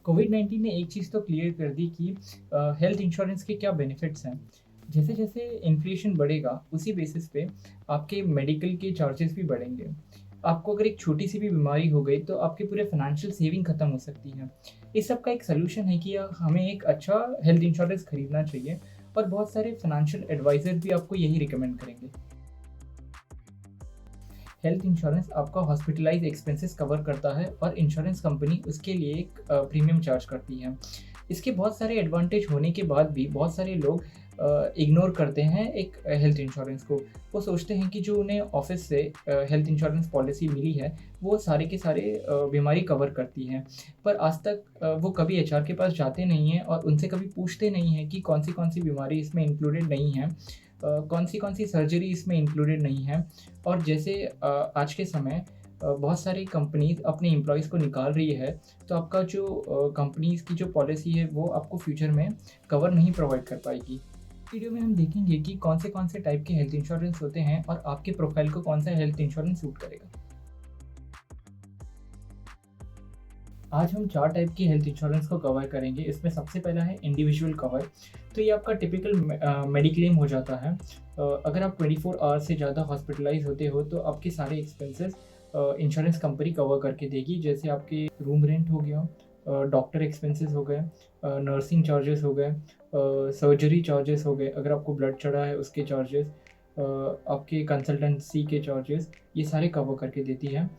कोविड-19 ने एक चीज़ तो क्लियर कर दी कि हेल्थ इंश्योरेंस के क्या बेनिफिट्स हैं। जैसे-जैसे इन्फ्लेशन बढ़ेगा, उसी बेसिस पे आपके मेडिकल के चार्जेस भी बढ़ेंगे। आपको अगर एक छोटी-सी भी बीमारी हो गई, तो आपके पूरे फाइनेंशियल सेविंग खत्म हो सकती है। इस सब का एक सॉल्यूशन है कि हमें एक अच्छा हेल्थ इंश्योरेंस खरीदना चाहिए और बहुत सारे फाइनेंशियल एडवाइज़र भी आपको यही रिकमेंड करेंगे। हेल्थ इंश्योरेंस आपका हॉस्पिटलाइज एक्सपेंसेस कवर करता है और इंश्योरेंस कंपनी उसके लिए एक प्रीमियम चार्ज करती है। इसके बहुत सारे एडवांटेज होने के बाद भी बहुत सारे लोग इग्नोर करते हैं एक हेल्थ इंश्योरेंस को। वो सोचते हैं कि जो उन्हें ऑफिस से हेल्थ इंश्योरेंस पॉलिसी मिली है, वो सारे के सारे बीमारी कवर करती है। पर आज तक वो कभी एचआर के पास जाते नहीं हैं और उनसे कभी पूछते नहीं हैं कि कौन सी बीमारी इसमें इंक्लूडेड नहीं है, कौन सी सर्जरी इसमें इंक्लूडेड नहीं है। और जैसे आज के समय बहुत सारी कंपनीज़ अपने एम्प्लॉइज़ को निकाल रही है, तो आपका जो कंपनीज़ की जो पॉलिसी है, वो आपको फ्यूचर में कवर नहीं प्रोवाइड कर पाएगी। वीडियो में हम देखेंगे कि कौन से टाइप के हेल्थ इंश्योरेंस होते हैं और आपके प्रोफाइल को कौन सा हेल्थ इंश्योरेंस सूट करेगा। आज हम 4 टाइप की हेल्थ इंश्योरेंस को कवर करेंगे। इसमें सबसे पहला है इंडिविजुअल कवर। तो ये आपका टिपिकल मेडिक्लेम हो जाता है। अगर आप 24 आवर्स से ज़्यादा हॉस्पिटलाइज़ होते हो, तो आपके सारे एक्सपेंसेस इंश्योरेंस कंपनी कवर करके देगी। जैसे आपके रूम रेंट हो गया, डॉक्टर एक्सपेंसेस हो गए, नर्सिंग चार्जेस हो गए, सर्जरी चार्जेस हो गए, अगर आपको ब्लड चढ़ा है उसके चार्जेस, आपके कंसल्टेंसी के चार्जेस, ये सारे कवर करके देती है।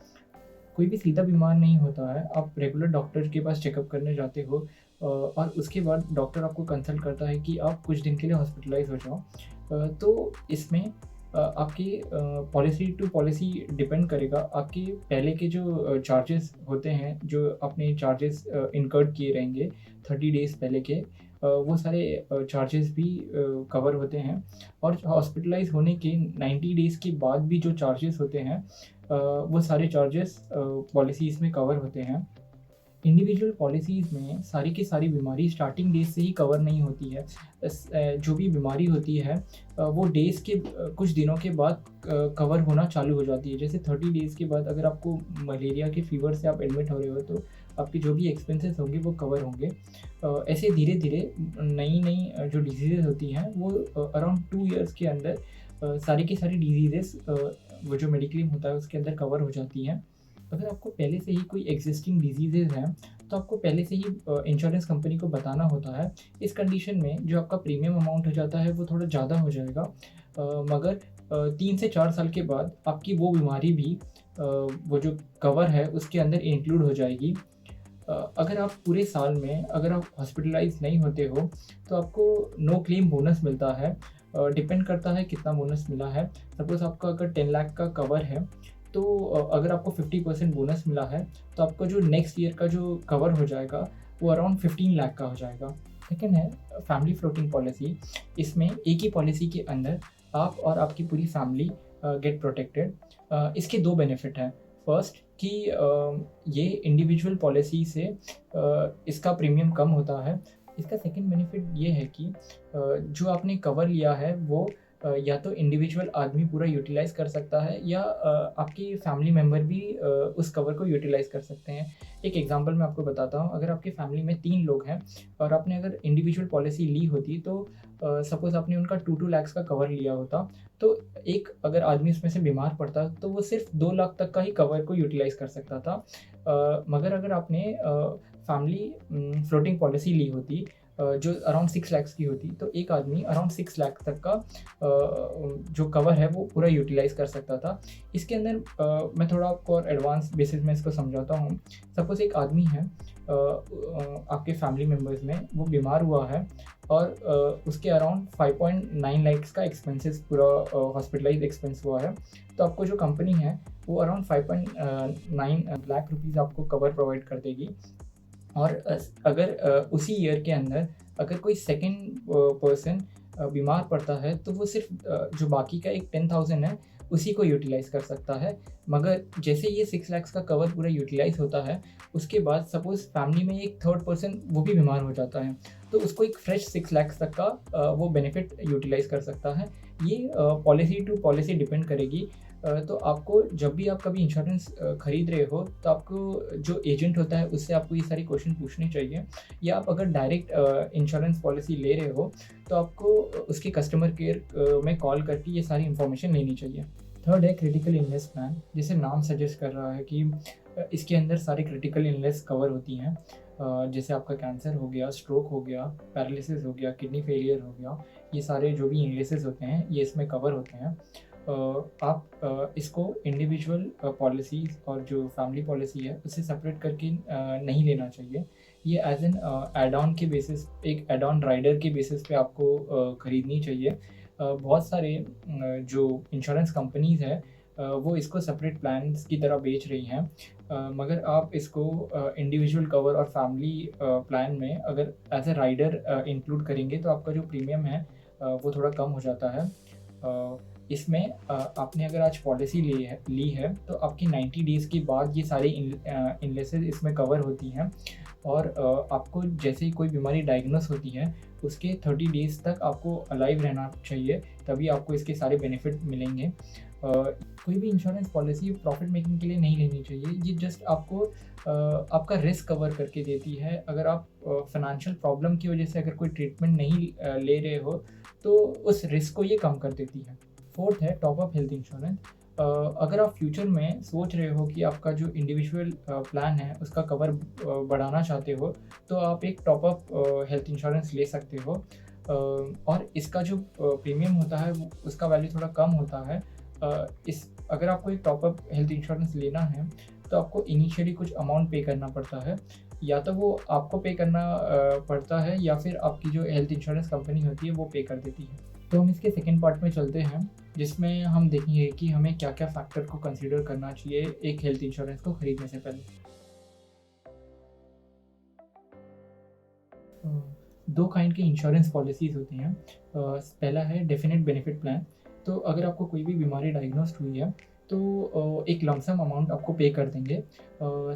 कोई भी सीधा बीमार नहीं होता है, आप रेगुलर डॉक्टर के पास चेकअप करने जाते हो, और उसके बाद डॉक्टर आपको कंसल्ट करता है कि आप कुछ दिन के लिए हॉस्पिटलाइज़ हो जाओ। तो इसमें आपकी पॉलिसी टू पॉलिसी डिपेंड करेगा। आपके पहले के जो चार्जेस होते हैं, जो आपने चार्जेस इनकर्ड किए रहेंगे 30 डेज़ पहले के, वो सारे चार्जेस भी कवर होते हैं। और हॉस्पिटलाइज़ होने के 90 डेज़ के बाद भी जो चार्जेस होते हैं, वो सारे चार्जेस पॉलिसीज़ में कवर होते हैं। इंडिविजुअल पॉलिसीज़ में सारी की सारी बीमारी स्टार्टिंग डेज़ से ही कवर नहीं होती है। जो भी बीमारी होती है, वो डेज़ के कुछ दिनों के बाद कवर होना चालू हो जाती है। जैसे 30 डेज़ के बाद अगर आपको मलेरिया के फ़ीवर से आप एडमिट हो रहे हो, तो आपके जो भी एक्सपेंसेस होंगे वो कवर होंगे। ऐसे धीरे-धीरे नई-नई जो डिसीज़ेज़ होती हैं, वो अराउंड 2 इयर्स के अंदर सारी की सारी डिसीज़ेज़ वो जो मेडिक्लेम होता है उसके अंदर कवर हो जाती हैं। अगर आपको पहले से ही कोई एक्जिस्टिंग डिजीज़ेज़ हैं, तो आपको पहले से ही इंश्योरेंस कंपनी को बताना होता है। इस कंडीशन में जो आपका प्रीमियम अमाउंट हो जाता है, वो थोड़ा ज़्यादा हो जाएगा। मगर 3 से 4 साल के बाद आपकी वो बीमारी भी वो जो कवर है उसके अंदर इंक्लूड हो जाएगी। अगर आप पूरे साल में अगर आप हॉस्पिटलाइज़ नहीं होते हो, तो आपको नो क्लेम बोनस मिलता है। डिपेंड करता है कितना बोनस मिला है। सपोज़ आपका अगर 10 लाख का कवर है, तो अगर आपको 50% बोनस मिला है, तो आपका जो नेक्स्ट ईयर का जो कवर हो जाएगा, वो अराउंड 15 लाख का हो जाएगा। सेकंड है फैमिली फ्लोटिंग पॉलिसी। इसमें एक ही पॉलिसी के अंदर आप और आपकी पूरी फैमिली गेट प्रोटेक्टेड। इसके 2 बेनिफिट हैं। फर्स्ट कि ये इंडिविजुअल पॉलिसी से इसका प्रीमियम कम होता है। इसका सेकंड बेनिफिट ये है कि जो आपने कवर लिया है, वो या तो इंडिविजुअल आदमी पूरा यूटिलाइज़ कर सकता है, या आपकी फैमिली मेंबर भी उस कवर को यूटिलाइज़ कर सकते हैं। एक एग्ज़ाम्पल मैं आपको बताता हूँ। अगर आपकी फैमिली में 3 लोग हैं और आपने अगर इंडिविजुअल पॉलिसी ली होती, तो सपोज़ आपने उनका 2-2 लैक्स का कवर लिया होता, तो एक अगर आदमी उसमें से बीमार पड़ता, तो वो सिर्फ़ 2 लाख तक का ही कवर को यूटिलाइज़ कर सकता था। मगर अगर आपने फैमिली फ्लोटिंग पॉलिसी ली होती, जो अराउंड 6 लैक्स की होती, तो एक आदमी अराउंड 6 लाख तक का जो कवर है वो पूरा यूटिलाइज़ कर सकता था। इसके अंदर मैं थोड़ा आपको और एडवांस बेसिस में इसको समझाता हूँ। सपोज़ एक आदमी है, आपके फैमिली मेंबर्स में वो बीमार हुआ है और उसके अराउंड 5.9 लैक्स का एक्सपेंसेस पूरा हॉस्पिटलाइज़ एक्सपेंस हुआ है। तो आपको जो कंपनी है, वो अराउंड 5.9 लाख रुपीज़ आपको कवर प्रोवाइड कर देगी। और अगर उसी ईयर के अंदर अगर कोई सेकंड पर्सन बीमार पड़ता है, तो वो सिर्फ जो बाकी का एक 10,000 है, उसी को यूटिलाइज़ कर सकता है। मगर जैसे ये 6 लैक्स का कवर पूरा यूटिलाइज़ होता है, उसके बाद सपोज़ फैमिली में एक थर्ड पर्सन वो भी बीमार हो जाता है, तो उसको एक फ्रेश 6 लैक्स तक का वो बेनिफिट यूटिलाइज़ कर सकता है। ये पॉलिसी टू पॉलिसी डिपेंड करेगी। तो आपको जब भी आप कभी इंश्योरेंस खरीद रहे हो तो आपको जो एजेंट होता है उससे आपको ये सारे क्वेश्चन पूछने चाहिए, या आप अगर डायरेक्ट इंश्योरेंस पॉलिसी ले रहे हो तो आपको उसके कस्टमर केयर में कॉल करके ये सारी इन्फॉर्मेशन लेनी चाहिए। थर्ड है क्रिटिकल इलनेस प्लान, जैसे नाम सजेस्ट कर रहा है कि इसके अंदर सारी क्रिटिकल इलनेस कवर होती हैं। जैसे आपका कैंसर हो गया, स्ट्रोक हो गया, पैरालिसिस हो गया, किडनी फेलियर हो गया, ये सारे जो भी इलनेसेस होते हैं ये इसमें कवर होते हैं। आप इसको इंडिविजुअल पॉलिसीज़ और जो फैमिली पॉलिसी है उससे सेपरेट करके नहीं लेना चाहिए। ये एज एन एड ऑन के बेसिस, एक एड ऑन राइडर के बेसिस पे आपको खरीदनी चाहिए। बहुत सारे जो इंश्योरेंस कंपनीज़ हैं वो इसको सेपरेट प्लान्स की तरह बेच रही हैं, मगर आप इसको इंडिविजुअल कवर और फैमिली प्लान में अगर एज ए राइडर इंक्लूड करेंगे तो आपका जो प्रीमियम है वो थोड़ा कम हो जाता है। इसमें आपने अगर आज पॉलिसी ली है तो आपकी 90 डेज़ के बाद ये सारी इलनेसेस इसमें कवर होती हैं, और आपको जैसे ही कोई बीमारी डायग्नोस होती है उसके 30 डेज़ तक आपको अलाइव रहना चाहिए, तभी आपको इसके सारे बेनिफिट मिलेंगे। कोई भी इंश्योरेंस पॉलिसी प्रॉफिट मेकिंग के लिए नहीं लेनी चाहिए, ये जस्ट आपको आपका रिस्क कवर करके देती है। अगर आप फाइनेंशियल प्रॉब्लम की वजह से अगर कोई ट्रीटमेंट नहीं ले रहे हो तो उस रिस्क को ये कम कर देती है। फोर्थ है टॉप अप हेल्थ इंश्योरेंस। अगर आप फ्यूचर में सोच रहे हो कि आपका जो इंडिविजुअल प्लान है उसका कवर बढ़ाना चाहते हो तो आप एक टॉप अप हेल्थ इंश्योरेंस ले सकते हो, और इसका जो प्रीमियम होता है उसका वैल्यू थोड़ा कम होता है। इस अगर आपको एक टॉप अप हेल्थ इंश्योरेंस लेना है तो आपको इनिशियली कुछ अमाउंट पे करना पड़ता है, या तो वो आपको पे करना पड़ता है या फिर आपकी जो हेल्थ इंश्योरेंस कंपनी होती है वो पे कर देती है। तो हम इसके सेकेंड पार्ट में चलते हैं, जिसमें हम देखेंगे कि हमें क्या क्या फैक्टर को कंसीडर करना चाहिए एक हेल्थ इंश्योरेंस को खरीदने से पहले। दो काइंड के इंश्योरेंस पॉलिसीज़ होती हैं। पहला है डेफिनेट बेनिफिट प्लान। तो अगर आपको कोई भी बीमारी डायग्नोस्ड हुई है तो एक लमसम अमाउंट आपको पे कर देंगे।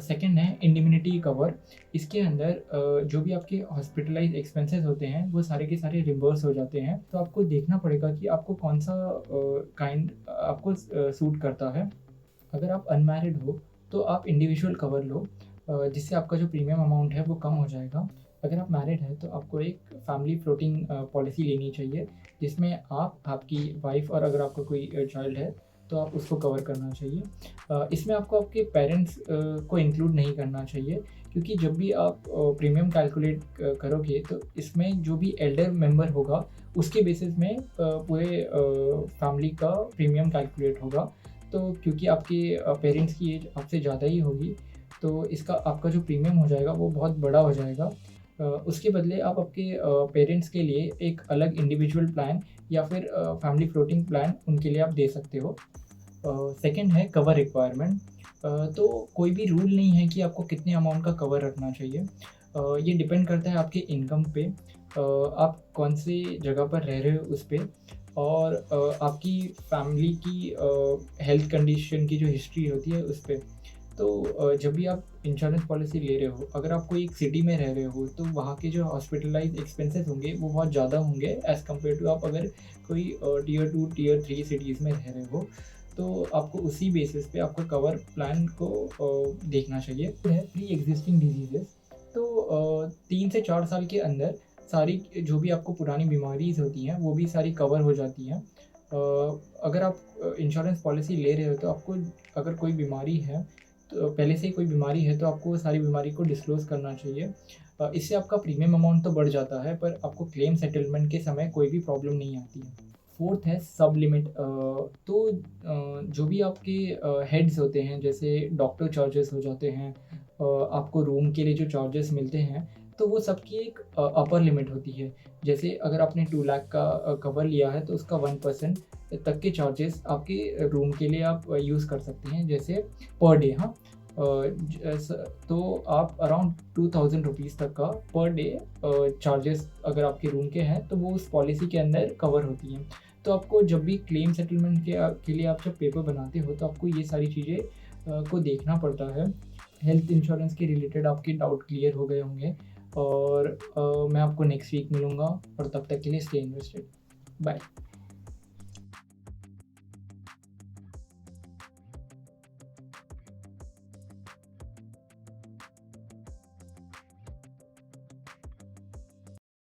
सेकंड है इंडिमिनिटी कवर। इसके अंदर जो भी आपके हॉस्पिटलाइज एक्सपेंसेस होते हैं वो सारे के सारे रिम्बर्स हो जाते हैं। तो आपको देखना पड़ेगा कि आपको कौन सा काइंड आपको सूट करता है। अगर आप अनमैरिड हो तो आप इंडिविजुअल कवर लो, जिससे आपका जो प्रीमियम अमाउंट है वो कम हो जाएगा। अगर आप मैरिड हैं तो आपको एक फैमिली फ्लोटिंग पॉलिसी लेनी चाहिए, जिसमें आप, आपकी वाइफ और अगर आपका कोई चाइल्ड है तो आप उसको कवर करना चाहिए। इसमें आपको आपके पेरेंट्स को इंक्लूड नहीं करना चाहिए, क्योंकि जब भी आप प्रीमियम कैलकुलेट करोगे तो इसमें जो भी एल्डर मेंबर होगा उसके बेसिस में पूरे फैमिली का प्रीमियम कैलकुलेट होगा। तो क्योंकि आपके पेरेंट्स की एज आपसे ज़्यादा ही होगी तो इसका आपका जो प्रीमियम हो जाएगा वो बहुत बड़ा हो जाएगा। उसके बदले आप आपके पेरेंट्स के लिए एक अलग इंडिविजुअल प्लान या फिर फैमिली फ्लोटिंग प्लान उनके लिए आप दे सकते हो। सेकंड है कवर रिक्वायरमेंट। तो कोई भी रूल नहीं है कि आपको कितने अमाउंट का कवर रखना चाहिए। ये डिपेंड करता है आपके इनकम पे, आप कौन सी जगह पर रह रहे हो उस पे, और आपकी फैमिली की हेल्थ कंडीशन की जो हिस्ट्री होती है उस पे। तो जब भी आप इंश्योरेंस पॉलिसी ले रहे हो, अगर आप कोई एक सिटी में रह रहे हो तो वहाँ के जो हॉस्पिटलाइज एक्सपेंसेस होंगे वो बहुत ज़्यादा होंगे एज़ कम्पेयर टू आप अगर कोई टियर 2 टियर 3 सिटीज़ में रह रहे हो। तो आपको उसी बेसिस पे आपको कवर प्लान को देखना चाहिए। फिर है प्री एग्जिस्टिंग डिजीज़ेज़। तो 3 से 4 साल के अंदर सारी जो भी आपको पुरानी बीमारीज़ होती हैं वो भी सारी कवर हो जाती हैं। अगर आप इंश्योरेंस पॉलिसी ले रहे हो तो आपको अगर कोई बीमारी है, तो पहले से ही कोई बीमारी है तो आपको वो सारी बीमारी को डिस्क्लोज़ करना चाहिए। इससे आपका प्रीमियम अमाउंट तो बढ़ जाता है पर आपको क्लेम सेटलमेंट के समय कोई भी प्रॉब्लम नहीं आती है। फोर्थ है सब लिमिट। तो जो भी आपके हेड्स होते हैं, जैसे डॉक्टर चार्जेस हो जाते हैं, आपको रूम के लिए जो चार्जेस मिलते हैं, तो वो सबकी एक अपर लिमिट होती है। जैसे अगर आपने 2 लाख का कवर लिया है तो उसका 1% तक के चार्जेस आपके रूम के लिए आप यूज़ कर सकते हैं, जैसे पर डे। हाँ, तो आप अराउंड 2000 रुपीज़ तक का पर डे चार्जेस अगर आपके रूम के हैं तो वो उस पॉलिसी के अंदर कवर होती हैं। तो आपको जब भी क्लेम सेटलमेंट के लिए आप जब पेपर बनाते हो तो आपको ये सारी चीज़ें को देखना पड़ता है। हेल्थ इंश्योरेंस के रिलेटेड आपके डाउट क्लियर हो गए होंगे, और मैं आपको नेक्स्ट वीक मिलूँगा, और तब तक के लिए स्टे इन्वेस्टेड। बाय।